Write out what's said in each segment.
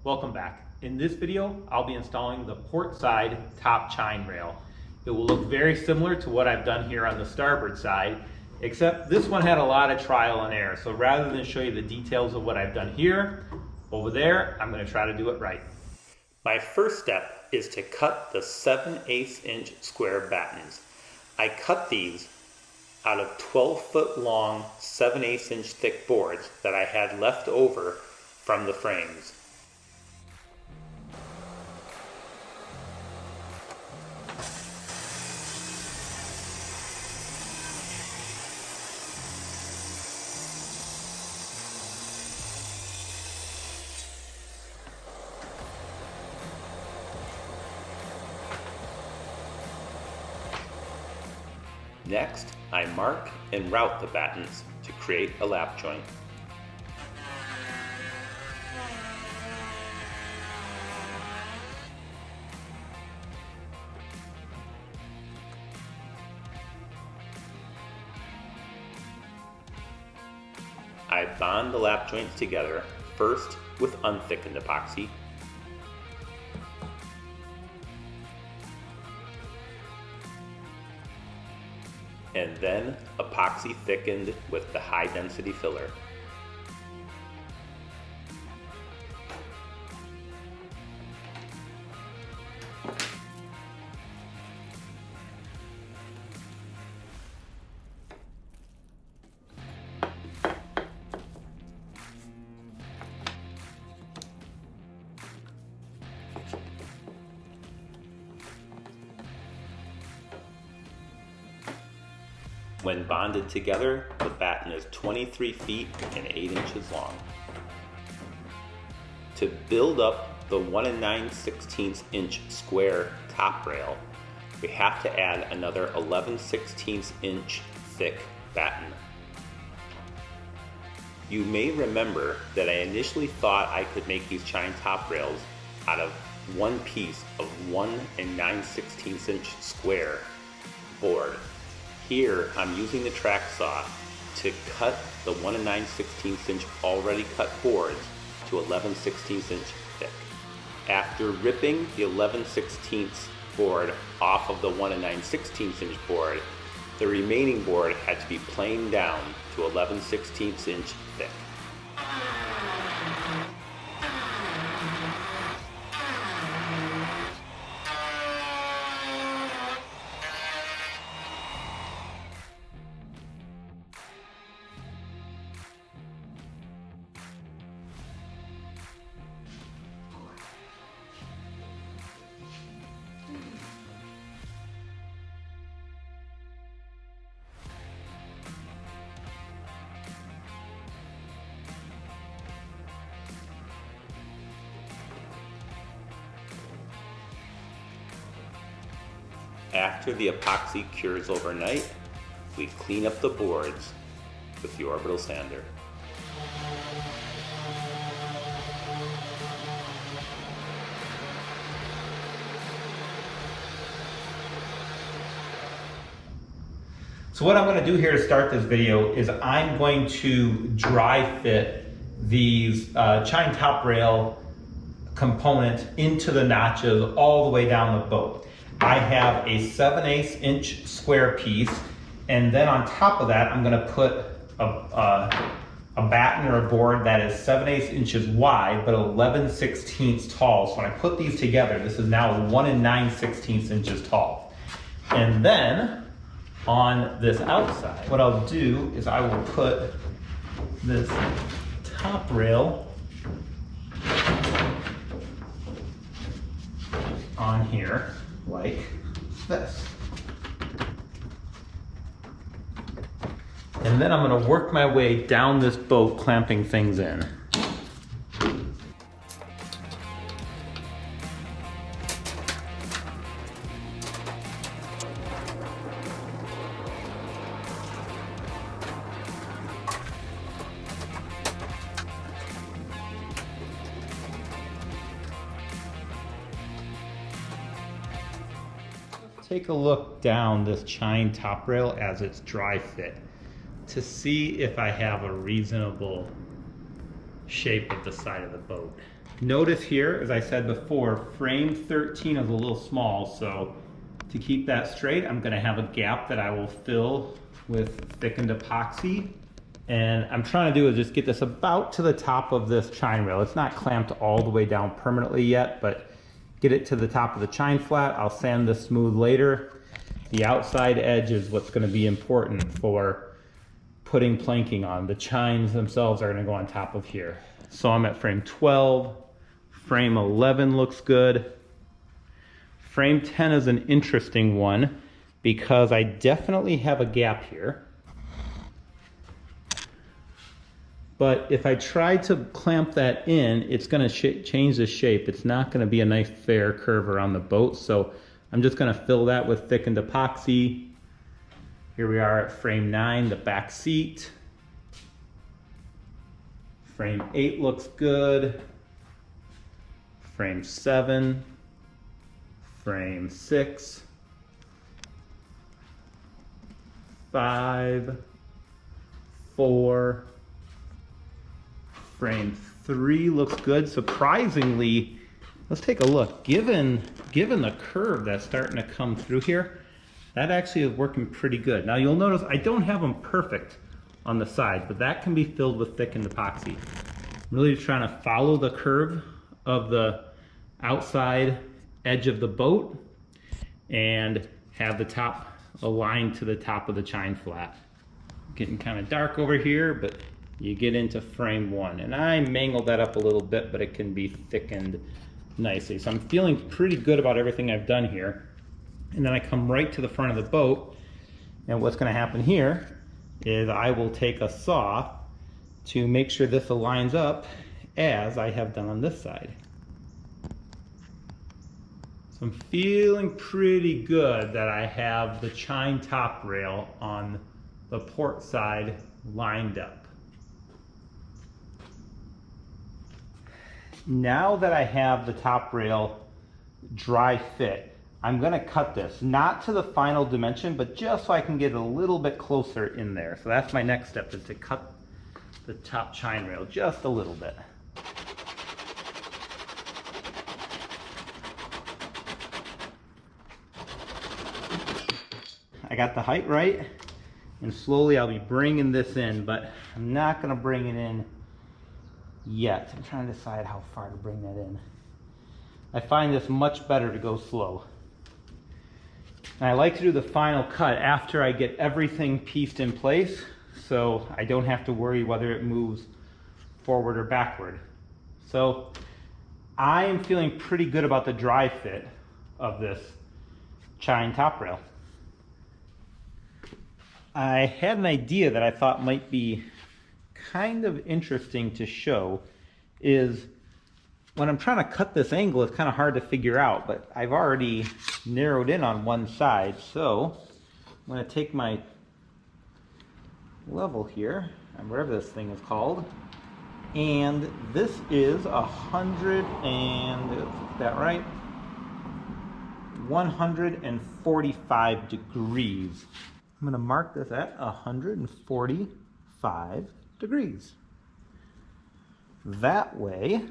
Welcome back. In this video, I'll be installing the port side top chine rail. It will look very similar to what I've done here on the starboard side, except this one had a lot of trial and error. So rather than show you the details of what I've done here, over there, I'm going to try to do it right. My first step is to cut the 7/8 inch square battens. I cut these out of 12-foot long 7/8 inch thick boards that I had left over from the frames. Next, I mark and route the battens to create a lap joint. I bond the lap joints together, first with unthickened epoxy, and then epoxy thickened with the high density filler. When bonded together, the batten is 23 feet and 8 inches long. To build up the 1 9/16 inch square top rail, we have to add another 11/16 inch thick batten. You may remember that I initially thought I could make these chine top rails out of one piece of 1 9/16 inch square board. Here, I'm using the track saw to cut the 1 9/16 inch already cut boards to 11/16 inch thick. After ripping the 11/16 board off of the 1 9/16 inch board, the remaining board had to be planed down to 11/16 inch thick. After the epoxy cures overnight, we clean up the boards with the orbital sander. So what I'm going to do here to start this video is I'm going to dry fit these chine top rail component into the notches all the way down the boat. I have a 7/8 inch square piece, and then on top of that I'm going to put a batten or a board that is 7/8 inches wide but 11/16 tall. So when I put these together, this is now 1 9/16 inches tall. And then on this outside, what I'll do is I will put this top rail on here like this. And then I'm going to work my way down this boat, clamping things in. Take a look down this chine top rail as it's dry fit to see if I have a reasonable shape of the side of the boat. Notice here, as I said before, frame 13 is a little small, so to keep that straight, I'm gonna have a gap that I will fill with thickened epoxy. And I'm trying to do is just get this about to the top of this chine rail. It's not clamped all the way down permanently yet, but get it to the top of the chine flat. I'll sand this smooth later. The outside edge is what's gonna be important for putting planking on. The chines themselves are gonna go on top of here. So I'm at frame 12. Frame 11 looks good. Frame 10 is an interesting one because I definitely have a gap here. But if I try to clamp that in, it's gonna change the shape. It's not gonna be a nice fair curve around the boat. So I'm just gonna fill that with thickened epoxy. Here we are at frame 9, the back seat. Frame 8 looks good. Frame 7, frame 6, 5, 4, frame 3 looks good. Surprisingly, let's take a look. Given the curve that's starting to come through here, that actually is working pretty good. Now you'll notice I don't have them perfect on the side, but that can be filled with thickened epoxy. I'm really trying to follow the curve of the outside edge of the boat and have the top aligned to the top of the chine flat. Getting kind of dark over here, but you get into frame 1. And I mangled that up a little bit, but it can be thickened nicely. So I'm feeling pretty good about everything I've done here. And then I come right to the front of the boat. And what's gonna happen here is I will take a saw to make sure this aligns up as I have done on this side. So I'm feeling pretty good that I have the chine top rail on the port side lined up. Now that I have the top rail dry fit, I'm gonna cut this, not to the final dimension, but just so I can get a little bit closer in there. So that's my next step, is to cut the top chine rail just a little bit. I got the height right, and slowly I'll be bringing this in, but I'm not gonna bring it in yet. I'm trying to decide how far to bring that in. I find this much better to go slow. And I like to do the final cut after I get everything pieced in place, so I don't have to worry whether it moves forward or backward. So I am feeling pretty good about the dry fit of this chine top rail. I had an idea that I thought might be kind of interesting to show. Is when I'm trying to cut this angle, it's kind of hard to figure out, but I've already narrowed in on one side. So I'm going to take my level here, and whatever this thing is called, and this is 100 and, is that right? 145 degrees. I'm going to mark this at 145 degrees. That way,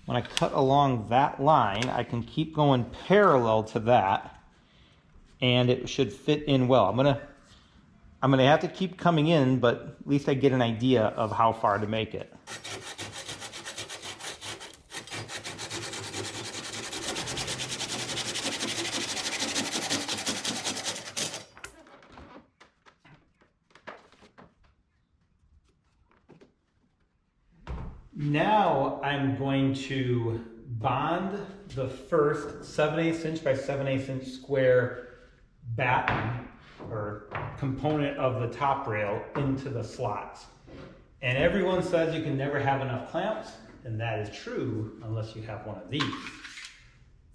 when I cut along that line, I can keep going parallel to that, and it should fit in well. I'm gonna have to keep coming in, but at least I get an idea of how far to make it. Now I'm going to bond the first 7/8 inch by 7/8 inch square batten or component of the top rail into the slots. And everyone says you can never have enough clamps, and that is true unless you have one of these.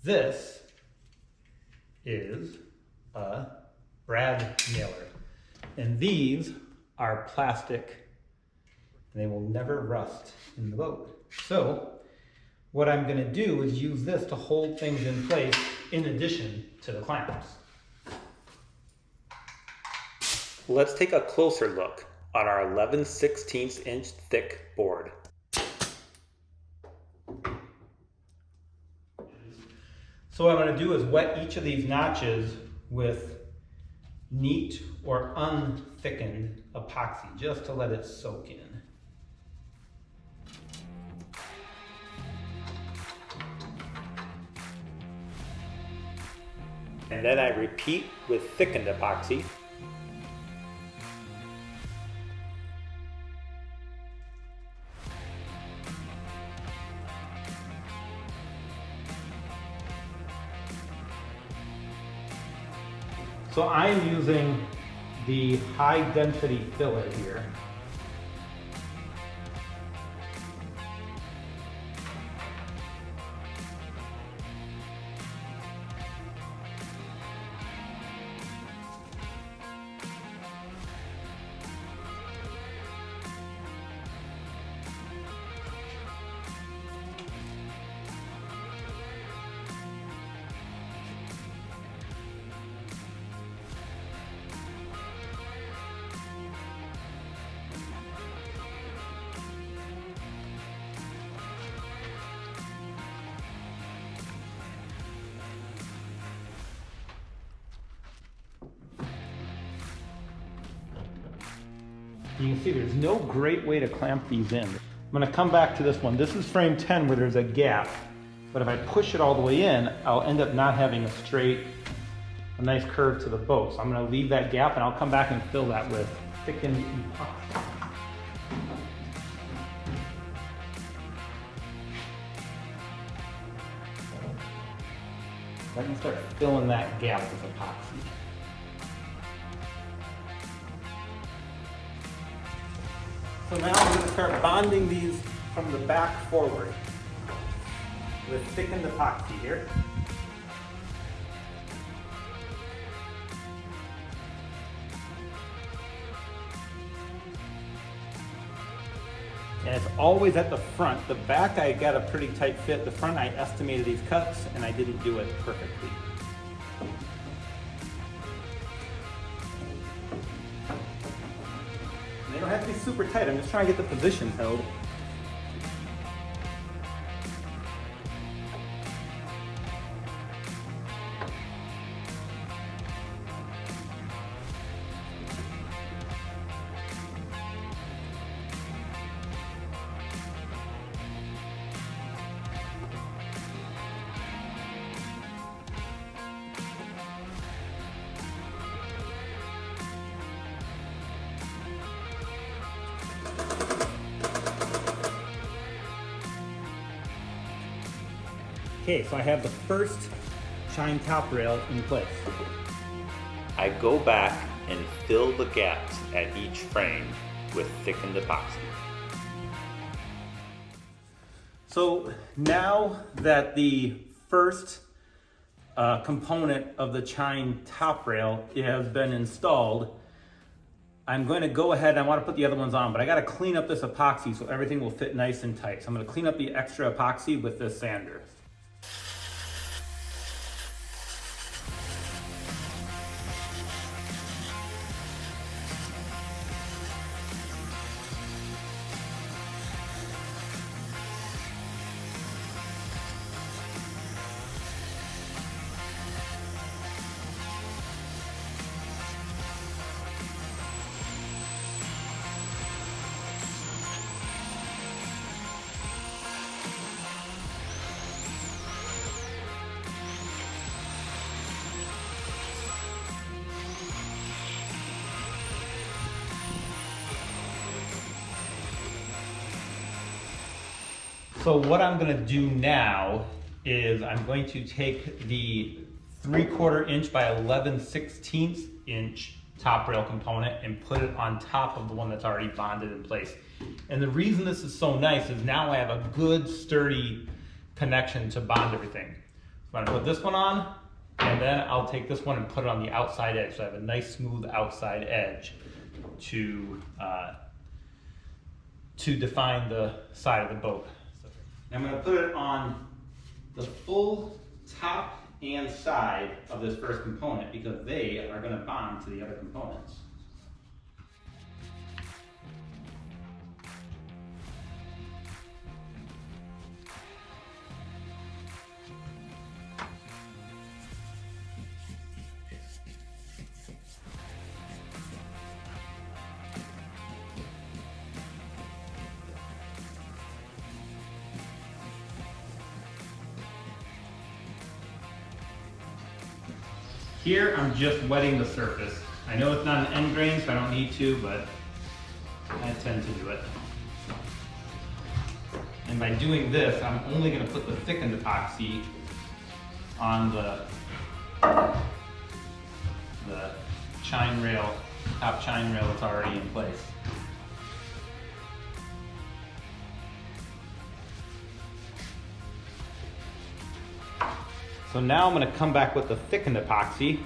This is a brad nailer, and these are plastic. They will never rust in the boat. So what I'm going to do is use this to hold things in place in addition to the clamps. Let's take a closer look. on our 11/16 inch thick board. So what I'm going to do is wet each of these notches with neat or unthickened epoxy, just to let it soak in. And then I repeat with thickened epoxy. So I'm using the high density filler here. You can see there's no great way to clamp these in. I'm going to come back to this one. This is frame 10 where there's a gap, but if I push it all the way in, I'll end up not having a nice curve to the boat. So I'm going to leave that gap and I'll come back and fill that with thickened epoxy. I can start filling that gap with epoxy. So now I'm going to start bonding these from the back forward with thickened epoxy here. And it's always at the front. The back I got a pretty tight fit. The front I estimated these cuts and I didn't do it perfectly. They don't have to be super tight. I'm just trying to get the position held. Okay, so I have the first Chine top rail in place. I go back and fill the gaps at each frame with thickened epoxy. So now that the first component of the Chine top rail has been installed, I'm going to go ahead and I want to put the other ones on, but I got to clean up this epoxy so everything will fit nice and tight. So I'm going to clean up the extra epoxy with this sander. So what I'm going to do now is I'm going to take the 3/4 inch by 11/16 inch top rail component and put it on top of the one that's already bonded in place. And the reason this is so nice is now I have a good sturdy connection to bond everything. So I'm going to put this one on, and then I'll take this one and put it on the outside edge. So I have a nice smooth outside edge to define the side of the boat. I'm going to put it on the full top and side of this first component because they are going to bond to the other components. Here I'm just wetting the surface. I know it's not an end grain, so I don't need to, but I tend to do it. And by doing this, I'm only going to put the thickened epoxy on the chine rail, top chine rail that's already in place. So now I'm going to come back with the thickened epoxy.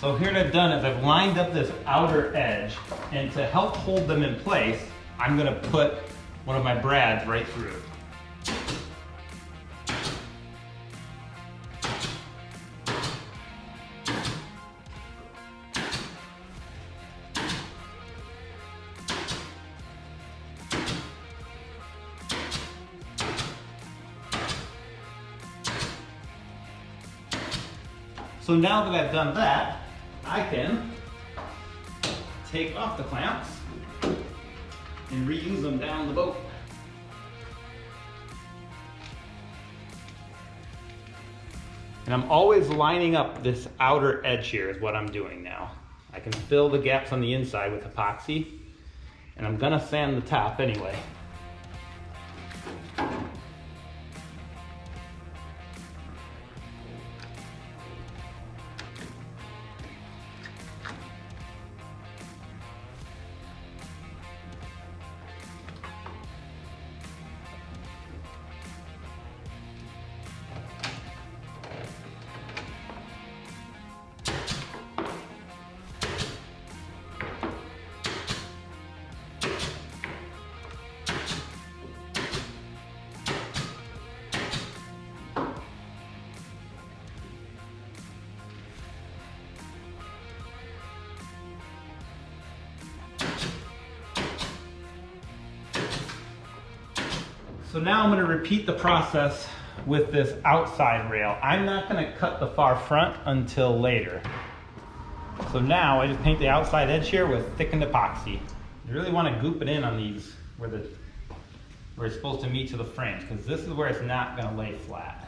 So here what I've done is I've lined up this outer edge, and to help hold them in place, I'm going to put one of my brads right through. So now that I've done that, I can take off the clamps and reuse them down the boat. And I'm always lining up this outer edge here is what I'm doing now. I can fill the gaps on the inside with epoxy, and I'm gonna sand the top anyway. So now I'm going to repeat the process with this outside rail. I'm not going to cut the far front until later. So now I just paint the outside edge here with thickened epoxy. You really want to goop it in on these where it's supposed to meet to the frames, because this is where it's not going to lay flat.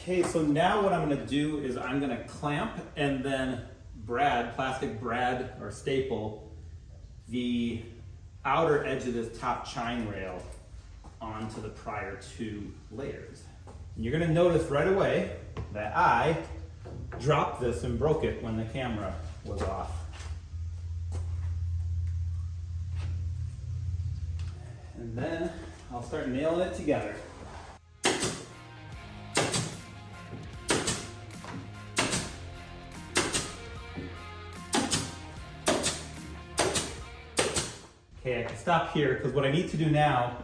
Okay, so now what I'm going to do is I'm going to clamp and then plastic brad or staple the outer edge of this top chine rail onto the prior two layers. And you're going to notice right away that I dropped this and broke it when the camera was off. And then I'll start nailing it together. Okay, I can stop here because what I need to do now,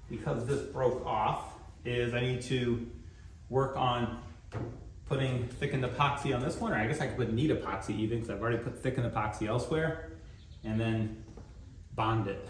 because this broke off, is I need to work on putting thickened epoxy on this one, or I guess I could put neat epoxy even because I've already put thickened epoxy elsewhere, and then bond it.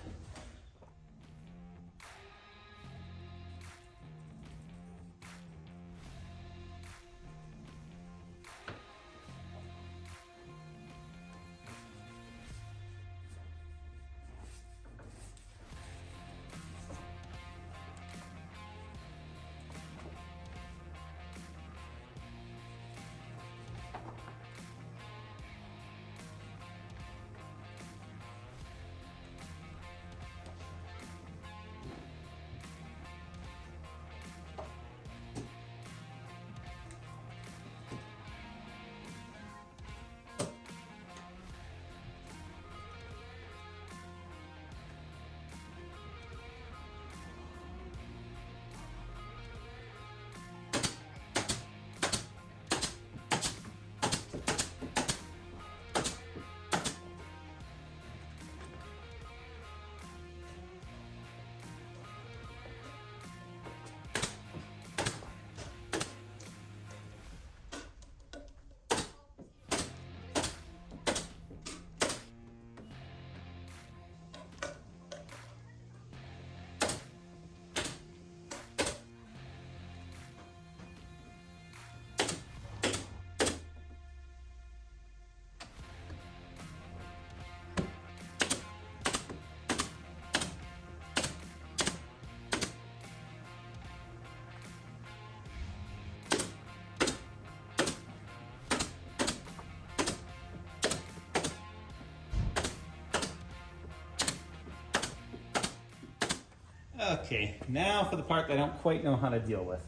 Okay, now for the part that I don't quite know how to deal with.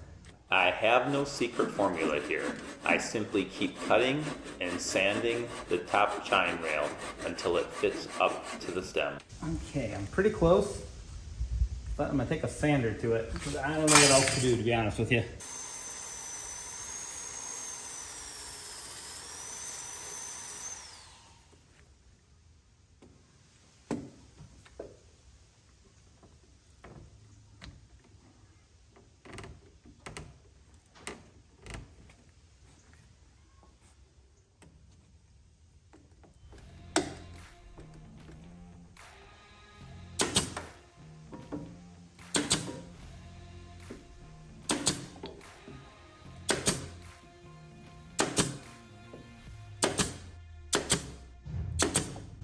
I have no secret formula here. I simply keep cutting and sanding the top chine rail until it fits up to the stem. Okay, I'm pretty close, but I'm gonna take a sander to it because I don't know what else to do, to be honest with you.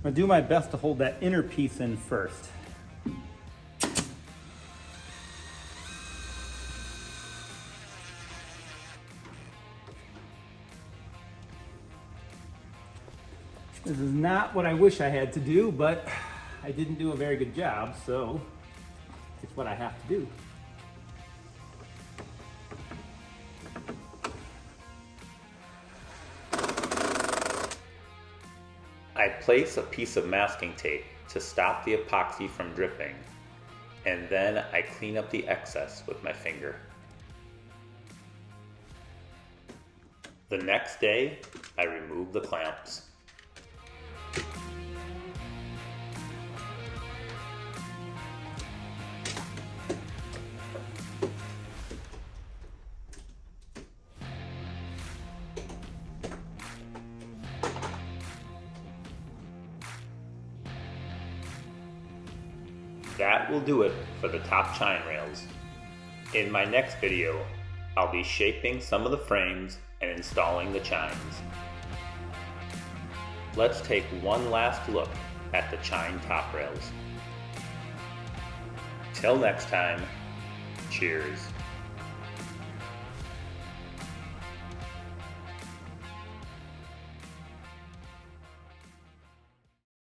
I'm gonna do my best to hold that inner piece in first. This is not what I wish I had to do, but I didn't do a very good job, so it's what I have to do. I place a piece of masking tape to stop the epoxy from dripping, and then I clean up the excess with my finger. The next day, I remove the clamps. That will do it for the top chine rails. In my next video, I'll be shaping some of the frames and installing the chines. Let's take one last look at the chine top rails. Till next time, cheers.